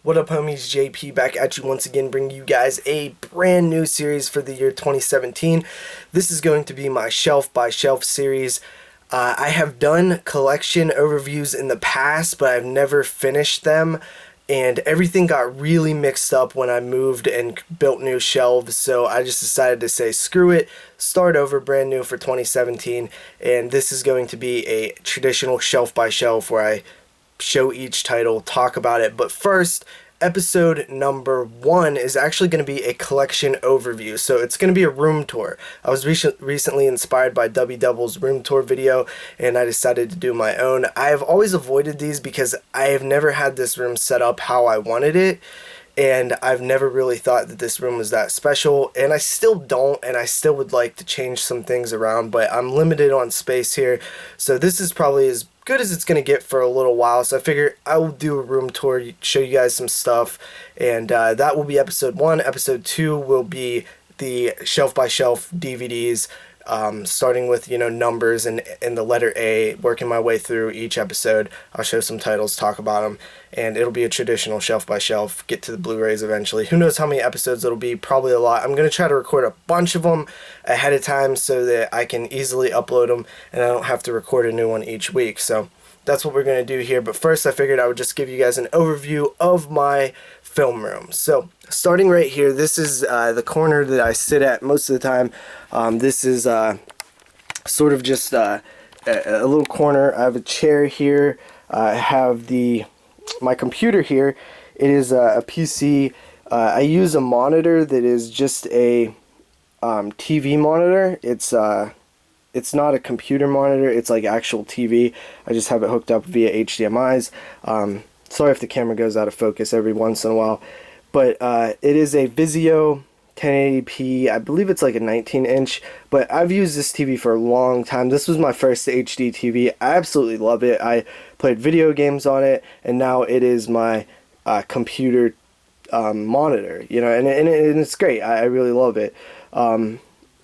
What up, homies? JP back at you once again, bringing you guys a brand new series for the year 2017. This is going to be my shelf by shelf series. I have done collection overviews in the past, but I've never finished them, and everything got really mixed up when I moved and built new shelves, so I just decided to say screw it, start over brand new for 2017, and this is going to be a traditional shelf by shelf where I show each title, talk about it. But first, episode number 1 is actually going to be a collection overview. So it's going to be a room tour. I was recently inspired by Double's room tour video, and I decided to do my own. I have always avoided these because I have never had this room set up how I wanted it. And I've never really thought that this room was that special, and I still don't, and I still would like to change some things around, but I'm limited on space here, so this is probably as good as it's going to get for a little while. So I figure I will do a room tour, show you guys some stuff, and that will be episode 1. Episode 2 will be the shelf by shelf DVDs, starting with numbers and the letter A, working my way through each episode. I'll show some titles, talk about them, and it'll be a traditional shelf by shelf. Get to the Blu-rays eventually. Who knows how many episodes it'll be? Probably a lot. I'm gonna try to record a bunch of them ahead of time so that I can easily upload them and I don't have to record a new one each week. So that's what we're going to do here. But first, I figured I would just give you guys an overview of my film room. So starting right here, this is the corner that I sit at most of the time. This is sort of just a little corner. I have a chair here. I have my computer here. It is a PC. I use a monitor that is just a TV monitor. It's not a computer monitor, it's like actual TV. I just have it hooked up via HDMIs. Sorry if the camera goes out of focus every once in a while. But it is a Vizio 1080p, I believe it's like a 19-inch. But I've used this TV for a long time. This was my first HD TV. I absolutely love it. I played video games on it, and now it is my computer monitor. And it's great. I really love it.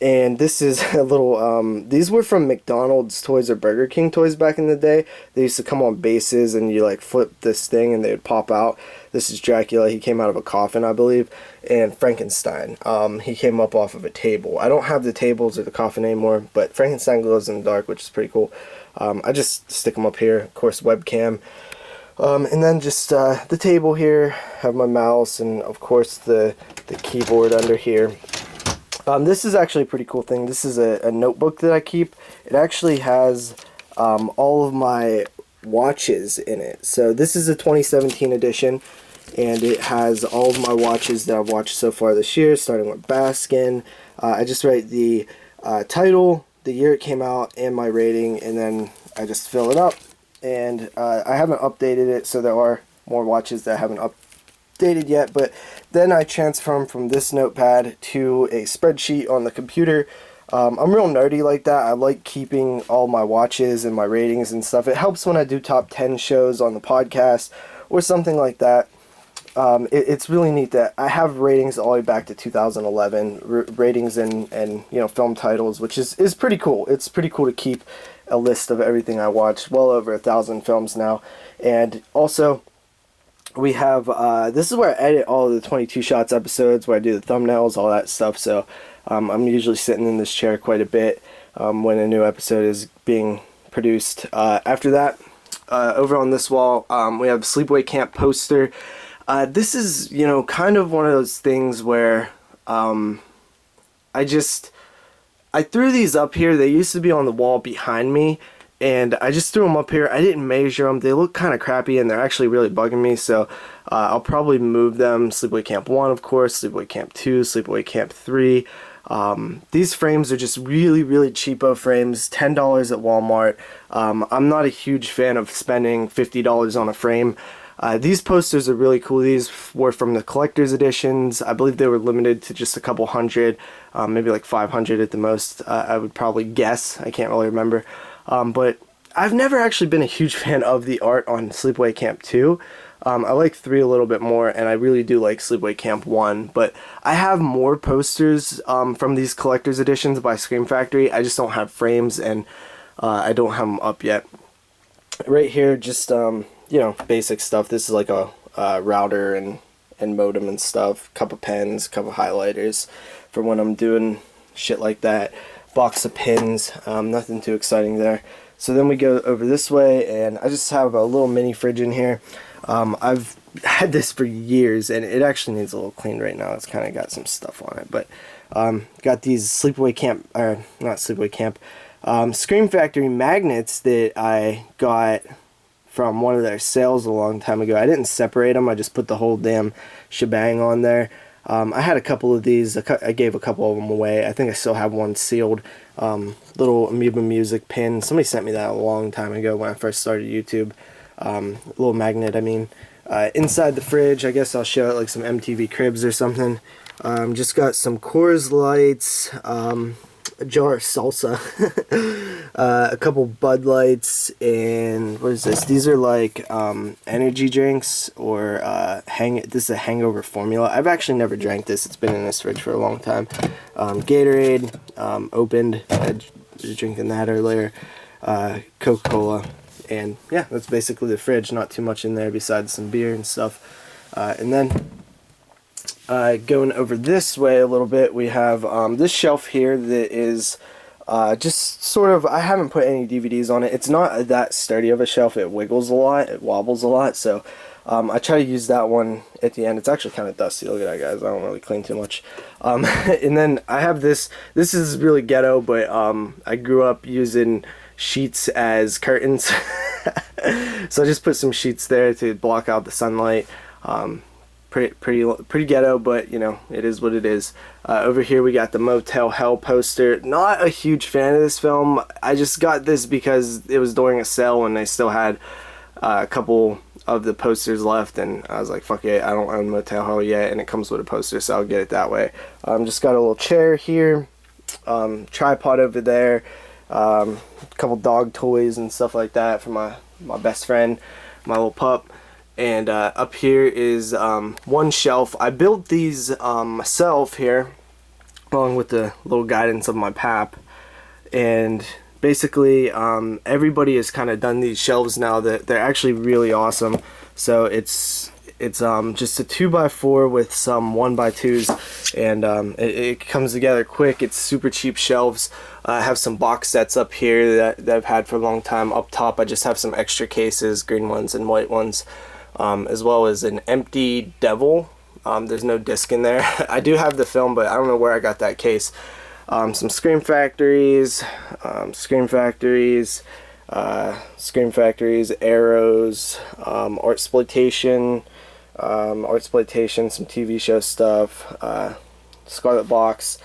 And this is a little, these were from McDonald's toys or Burger King toys back in the day. They used to come on bases and you like flip this thing and they would pop out. This is Dracula. He came out of a coffin, I believe. And Frankenstein. He came up off of a table. I don't have the tables or the coffin anymore, but Frankenstein glows in the dark, which is pretty cool. I just stick them up here. Of course, webcam. And then just the table here. Have my mouse and of course the keyboard under here. This is actually a pretty cool thing. This is a notebook that I keep. It actually has all of my watches in it. So this is a 2017 edition, and it has all of my watches that I've watched so far this year, starting with Baskin. I just write the title, the year it came out, and my rating, and then I just fill it up. And I haven't updated it, so there are more watches that I haven't updated yet, but then I transform from this notepad to a spreadsheet on the computer. I'm real nerdy like that. I like keeping all my watches and my ratings and stuff. It helps when I do top 10 shows on the podcast or something like that. It's really neat that I have ratings all the way back to 2011, ratings and film titles, which is pretty cool. It's pretty cool to keep a list of everything I watch, well over 1,000 films now. And also, we have, this is where I edit all of the 22 Shots episodes, where I do the thumbnails, all that stuff, so I'm usually sitting in this chair quite a bit when a new episode is being produced. After that, over on this wall, we have a Sleepaway Camp poster. This is, kind of one of those things where I threw these up here. They used to be on the wall behind me, and I just threw them up here. I didn't measure them. They look kind of crappy, and they're actually really bugging me, so I'll probably move them. Sleepaway Camp 1, of course, Sleepaway Camp 2, Sleepaway Camp 3. These frames are just really, really cheapo frames, $10 at Walmart. I'm not a huge fan of spending $50 on a frame. These posters are really cool. These were from the collector's editions. I believe they were limited to just a couple hundred, maybe like 500 at the most, I would probably guess. I can't really remember. But I've never actually been a huge fan of the art on Sleepaway Camp 2. I like 3 a little bit more, and I really do like Sleepaway Camp 1. But I have more posters from these collector's editions by Scream Factory. I just don't have frames, and I don't have them up yet. Right here, just, basic stuff. This is like a router and modem and stuff, couple pens, couple highlighters for when I'm doing shit like that, box of pins, nothing too exciting there. So then we go over this way, and I just have a little mini fridge in here. I've had this for years, and it actually needs a little clean right now. It's kind of got some stuff on it, but got these Sleepaway Camp, or not Sleepaway Camp, Scream Factory magnets that I got from one of their sales a long time ago. I didn't separate them, I just put the whole damn shebang on there. I had a couple of these, I gave a couple of them away. I think I still have one sealed, little Amoeba Music pin. Somebody sent me that a long time ago when I first started YouTube. Little magnet, I mean. Inside the fridge, I guess I'll show it like some MTV Cribs or something. Just got some Coors Lights, a jar of salsa, a couple Bud Lights, and what is this? These are like energy drinks, or this is a hangover formula. I've actually never drank this. It's been in this fridge for a long time. Gatorade, opened. I was drinking that earlier. Coca-Cola, and yeah, that's basically the fridge. Not too much in there besides some beer and stuff. And then going over this way a little bit, we have this shelf here that is just sort of, I haven't put any DVDs on it. It's not that sturdy of a shelf. It wiggles a lot, it wobbles a lot, so I try to use that one at the end. It's actually kind of dusty. Look at that, guys. I don't really clean too much. And then I have this is really ghetto, but I grew up using sheets as curtains. So I just put some sheets there to block out the sunlight. Pretty ghetto, but you know, it is what it is. Over here we got the Motel Hell poster. Not a huge fan of this film. I just got this because it was during a sale and they still had a couple of the posters left, and I was like, fuck it, I don't own Motel Hell yet, and it comes with a poster, so I'll get it that way. Just got a little chair here, tripod over there, a couple dog toys and stuff like that for my best friend, my little pup. And up here is one shelf. I built these myself here, along with the little guidance of my pap. And basically, everybody has kind of done these shelves now that they're actually really awesome. So it's just a 2x4 with some 1x2s, and it comes together quick. It's super cheap shelves. I have some box sets up here that I've had for a long time. Up top, I just have some extra cases, green ones and white ones. As well as an empty Devil. There's no disc in there. I do have the film, but I don't know where I got that case. Some Scream Factories, Arrows, Artsploitation, some TV show stuff, Scarlet Box,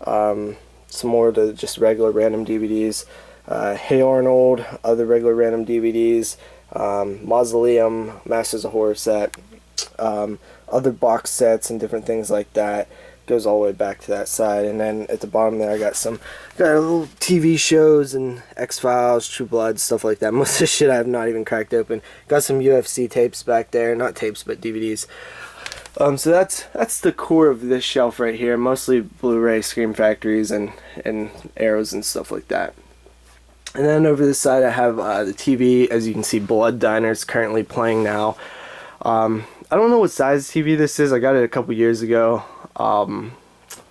some more of the just regular random DVDs, Hey Arnold, other regular random DVDs, Mausoleum, Masters of Horror set, other box sets and different things like that. Goes all the way back to that side. And then at the bottom there I got little TV shows and X-Files, True Blood, stuff like that. Most of the shit I have not even cracked open. Got some UFC tapes back there, not tapes but DVDs. So that's the core of this shelf right here. Mostly Blu-ray, Scream Factories, and Arrows and stuff like that. And then over this side I have the TV. As you can see, Blood Diner's currently playing now. I don't know what size TV this is. I got it a couple years ago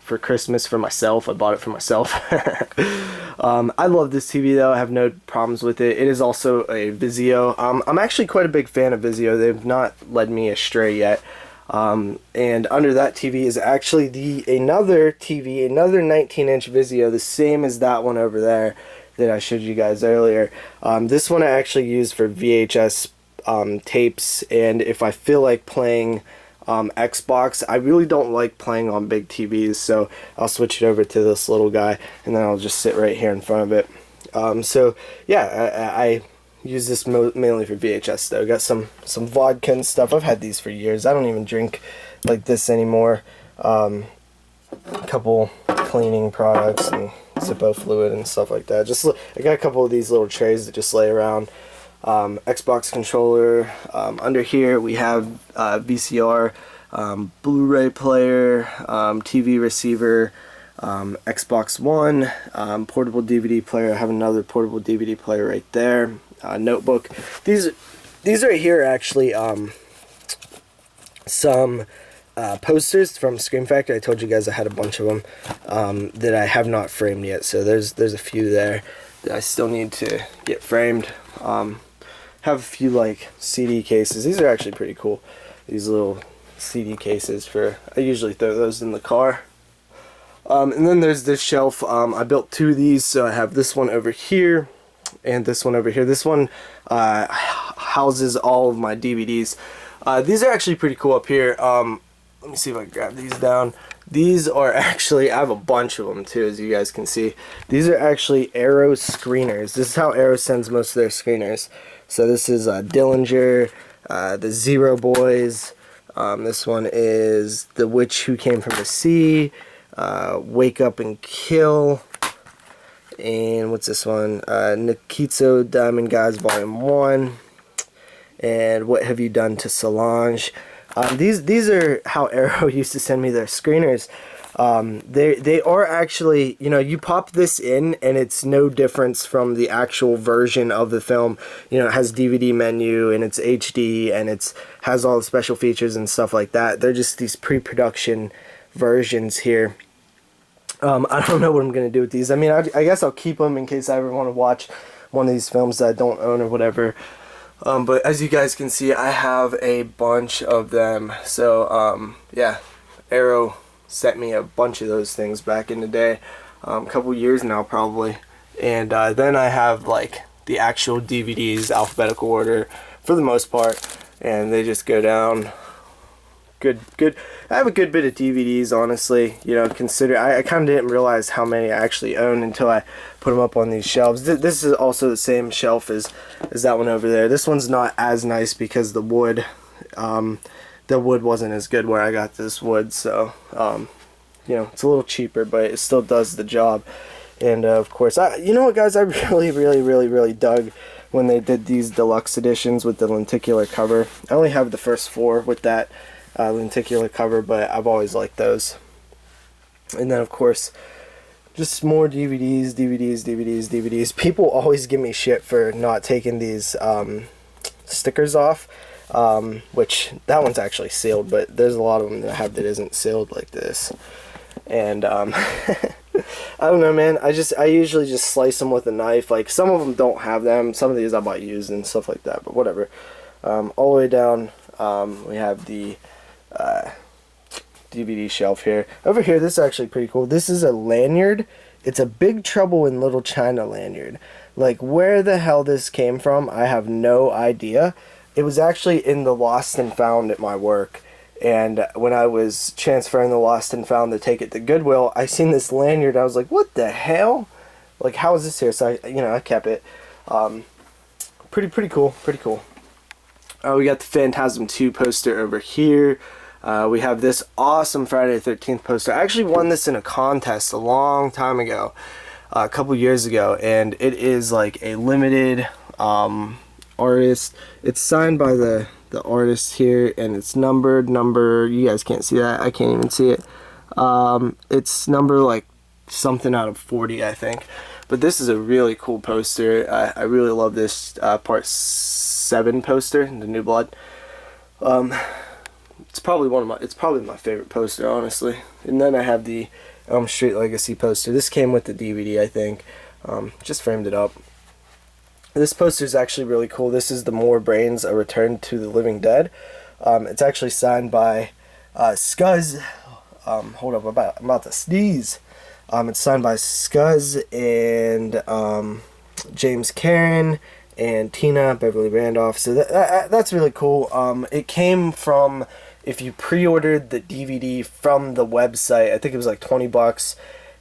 for Christmas for myself. I bought it for myself. I love this TV though. I have no problems with it. It is also a Vizio. I'm actually quite a big fan of Vizio. They've not led me astray yet. And under that TV is actually another TV, another 19-inch Vizio, the same as that one over there that I showed you guys earlier. This one I actually use for VHS tapes, and if I feel like playing Xbox, I really don't like playing on big TVs, so I'll switch it over to this little guy, and then I'll just sit right here in front of it. So yeah, I use this mainly for VHS though. Got some vodka and stuff. I've had these for years. I don't even drink like this anymore. A couple cleaning products and Zippo fluid and stuff like that. I got a couple of these little trays that just lay around. Xbox controller. Under here we have VCR, Blu-ray player, TV receiver, Xbox One, portable DVD player. I have another portable DVD player right there. Notebook. These right here are actually some posters from Scream Factory. I told you guys I had a bunch of them that I have not framed yet. So there's a few there that I still need to get framed. Have a few like CD cases. These are actually pretty cool. These little CD cases I usually throw those in the car. And then there's this shelf. I built 2 of these, so I have this one over here and this one over here. This one houses all of my DVDs. These are actually pretty cool up here. Let me see if I can grab these down. These are actually, I have a bunch of them too, as you guys can see. These are actually Arrow screeners. This is how Arrow sends most of their screeners. So this is Dillinger, the Zero Boys. This one is The Witch Who Came from the Sea, Wake Up and Kill, and what's this one? Nikitsu Diamond Guys Volume 1, and What Have You Done to Solange. These are how Arrow used to send me their screeners. They are actually, you know, you pop this in and it's no difference from the actual version of the film. You know, it has DVD menu and it's HD and it's has all the special features and stuff like that. They're just these pre-production versions here. I don't know what I'm going to do with these. I mean, I guess I'll keep them in case I ever want to watch one of these films that I don't own or whatever. But as you guys can see, I have a bunch of them. So, yeah, Arrow sent me a bunch of those things back in the day. A couple years now, probably. And then I have, like, the actual DVDs, alphabetical order, for the most part. And they just go down. Good. I have a good bit of DVDs, honestly. You know, I kind of didn't realize how many I actually own until I put them up on these shelves. This is also the same shelf as that one over there. This one's not as nice because the wood wasn't as good where I got this wood. So, you know, it's a little cheaper, but it still does the job. And of course, you know what, guys? I really dug when they did these deluxe editions with the lenticular cover. I only have the first 4 with that lenticular cover, but I've always liked those. And then of course, just more DVDs. People always give me shit for not taking these stickers off, which that one's actually sealed, but there's a lot of them that I have that isn't sealed, like this. And I don't know, man. I usually just slice them with a knife. Like, some of them don't have them. Some of these I bought used and stuff like that, but whatever. All the way down, we have the DVD shelf here. Over here, this is actually pretty cool. This is a lanyard. It's a Big Trouble in Little China lanyard. Like, where the hell this came from, I have no idea. It was actually in the Lost and Found at my work. And when I was transferring the Lost and Found to take it to Goodwill, I seen this lanyard. I was like, what the hell? Like, how is this here? So I kept it. Pretty cool. We got the Phantasm 2 poster over here. We have this awesome Friday the 13th poster. I actually won this in a contest a long time ago, a couple years ago, and it is like a limited artist. It's signed by the artist here, and it's numbered. You guys can't see that. I can't even see it. It's number like something out of 40, I think. But this is a really cool poster. I really love this part 7 poster, the New Blood. It's probably my favorite poster, honestly. And then I have the Elm Street Legacy poster. This came with the DVD, I think. Just framed it up. This poster is actually really cool. This is The More Brains, A Return to the Living Dead. It's actually signed by Scuzz. Hold up, I'm about to sneeze. It's signed by Scuzz and James Karen and Tina Beverly Randolph. So that's really cool. It came from, if you pre-ordered the DVD from the website, I think it was like $20,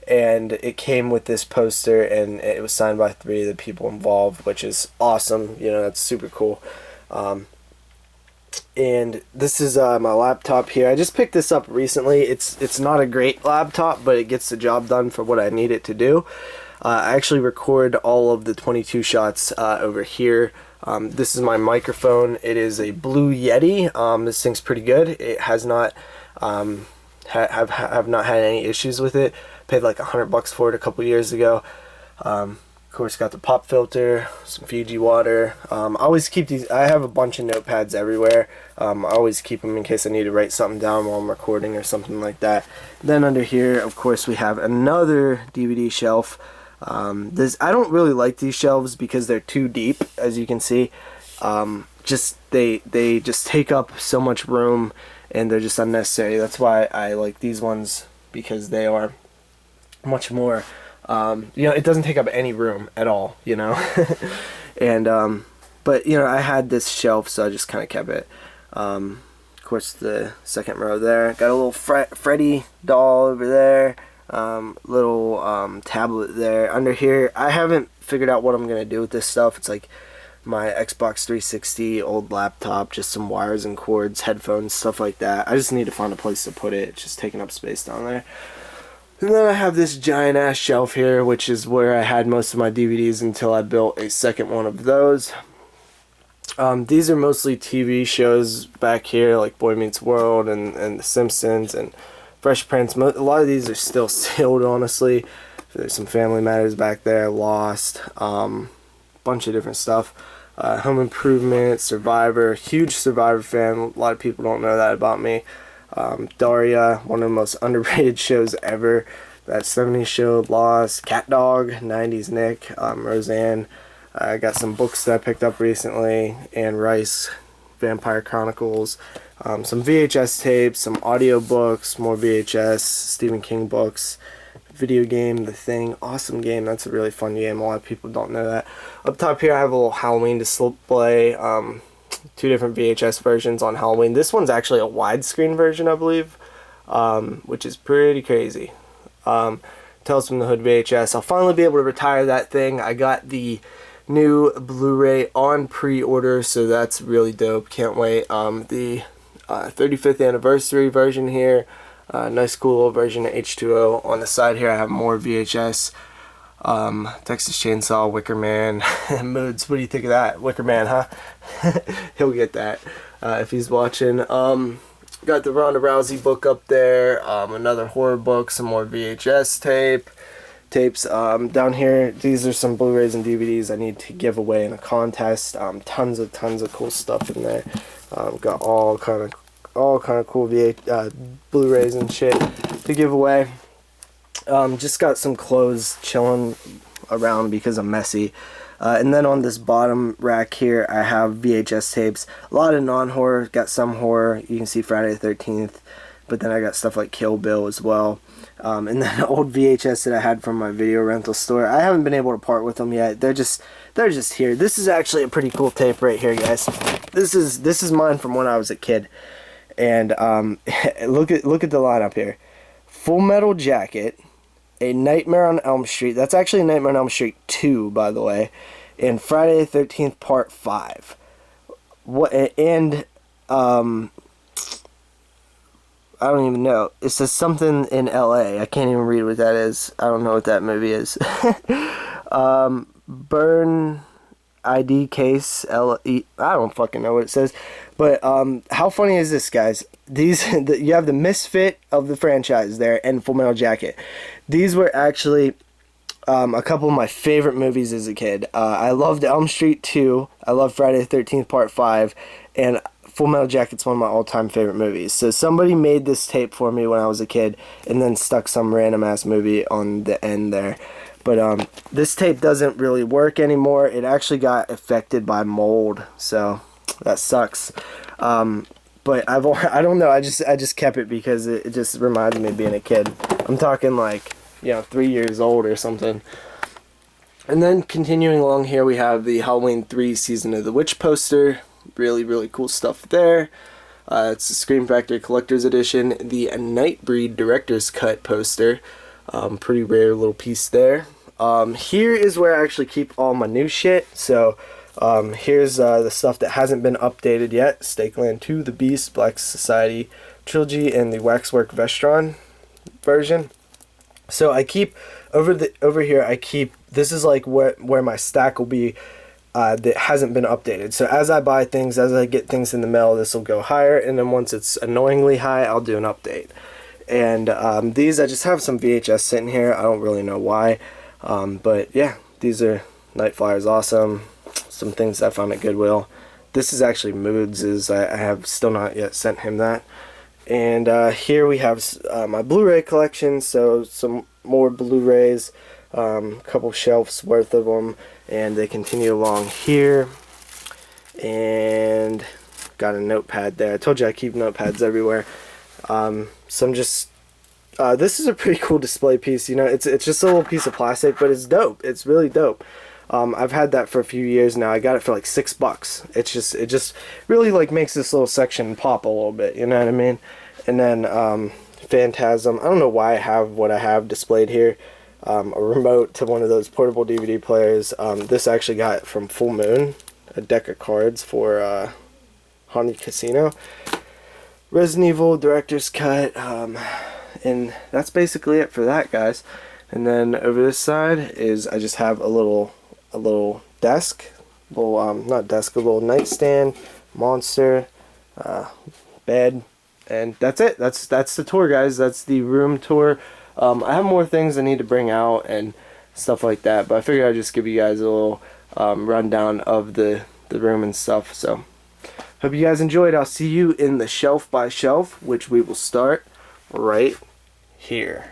and it came with this poster, and it was signed by 3 of the people involved, which is awesome. You know, that's super cool. And this is my laptop here. I just picked this up recently. It's not a great laptop, but it gets the job done for what I need it to do. I actually record all of the 22 shots over here. This is my microphone. It is a Blue Yeti. This thing's pretty good. It has not have not had any issues with it. Paid like $100 for it a couple years ago. course, got the pop filter, some Fiji water. I always keep these. I have a bunch of notepads everywhere. I always keep them in case I need to write something down while I'm recording or something like that. Then under here, of course, we have another DVD shelf. I don't really like these shelves because they're too deep, as you can see. They just take up so much room and they're just unnecessary. That's why I like these ones, because they are much more, it doesn't take up any room at all, and but I had this shelf, so I just kind of kept it. Of course, the second row there, got a little Freddy doll over there, little tablet there. Under here, I haven't figured out what I'm gonna do with this stuff. It's like my Xbox 360, old laptop, just some wires and cords, headphones, stuff like that. I just need to find a place to put it. It's just taking up space down there. And then I have this giant ass shelf here, which is where I had most of my DVDs until I built a second one of those. These are mostly TV shows back here, like Boy Meets World and The Simpsons and Fresh Prince. A lot of these are still sealed, honestly. There's some Family Matters back there, Lost, bunch of different stuff. Home Improvement, Survivor, huge Survivor fan. A lot of people don't know that about me. Daria, one of the most underrated shows ever. That 70s show, Lost, Cat Dog, 90s Nick, Roseanne. I got some books that I picked up recently, Anne Rice, Vampire Chronicles, some VHS tapes, some audio books, more VHS, Stephen King books, video game, The Thing, awesome game. That's a really fun game. A lot of people don't know that. Up top here I have a little Halloween display, two different VHS versions on Halloween. This one's actually a widescreen version, I believe, which is pretty crazy. Tales from the Hood VHS. I'll finally be able to retire that thing. I got the new Blu-ray on pre-order, so that's really dope. Can't wait. The 35th anniversary version here. Nice cool little version of H2O. On the side here I have more VHS. Texas Chainsaw, Wicker Man, Moods. What do you think of that? Wicker Man, huh? He'll get that if he's watching. Got the Ronda Rousey book up there. Another horror book, some more VHS tapes. Down here, these are some Blu-rays and DVDs I need to give away in a contest. Tons of cool stuff in there. Got all kind of cool Blu-rays and shit to give away. Just got some clothes chilling around because I'm messy. And then on this bottom rack here, I have VHS tapes. A lot of non-horror, got some horror. You can see Friday the 13th, but then I got stuff like Kill Bill as well. And then old VHS that I had from my video rental store. I haven't been able to part with them yet. They're just here. This is actually a pretty cool tape right here, guys. This is mine from when I was a kid. And look at the lineup here. Full Metal Jacket, A Nightmare on Elm Street. That's actually Nightmare on Elm Street 2, by the way. And Friday the 13th Part 5. I don't even know. It says something in LA. I can't even read what that is. I don't know what that movie is. Burn ID case LE. I don't fucking know what it says. But how funny is this, guys? You have the misfit of the franchise there and Full Metal Jacket. These were actually a couple of my favorite movies as a kid. I loved Elm Street 2. I loved Friday the 13th Part 5. And Full Metal Jacket's one of my all-time favorite movies. So somebody made this tape for me when I was a kid and then stuck some random-ass movie on the end there. But this tape doesn't really work anymore. It actually got affected by mold, so that sucks. But I don't know. I just kept it because it just reminds me of being a kid. I'm talking like 3 years old or something. And then continuing along here, we have the Halloween 3 Season of the Witch poster. Really cool stuff there. It's the Scream Factory Collector's Edition. The Nightbreed Director's Cut poster. Pretty rare little piece there. Here is where I actually keep all my new shit. So here's the stuff that hasn't been updated yet. Stakeland 2, The Beast, Black Society Trilogy, and the Waxwork Vestron version. So I keep over here. I keep, this is like where my stack will be. That hasn't been updated. So as I buy things, as I get things in the mail, this will go higher, and then once it's annoyingly high, I'll do an update. And these, I just have some VHS sitting here. I don't really know why, but yeah, these are Night Flyer is awesome. Some things I found at Goodwill. This is actually Moods'. I have still not yet sent him that. And here we have my Blu-ray collection, so some more Blu-rays, a couple shelves worth of them, and they continue along here. And got a notepad there. I told you I keep notepads everywhere. So I'm just this is a pretty cool display piece. You know, it's just a little piece of plastic, but it's dope. It's really dope. I've had that for a few years now. I got it for like $6. It just really like makes this little section pop a little bit. You know what I mean? And then Phantasm. I don't know why I have what I have displayed here. A remote to one of those portable DVD players. This I actually got from Full Moon. A deck of cards for Haunted Casino. Resident Evil Director's Cut. And that's basically it for that, guys. And then over this side is I just have a little desk, not desk, a little nightstand, monster, bed, and that's it. That's the tour, guys. That's the room tour. I have more things I need to bring out and stuff like that, but I figured I'd just give you guys a little rundown of the room and stuff. So hope you guys enjoyed. I'll see you in the shelf by shelf, which we will start right here.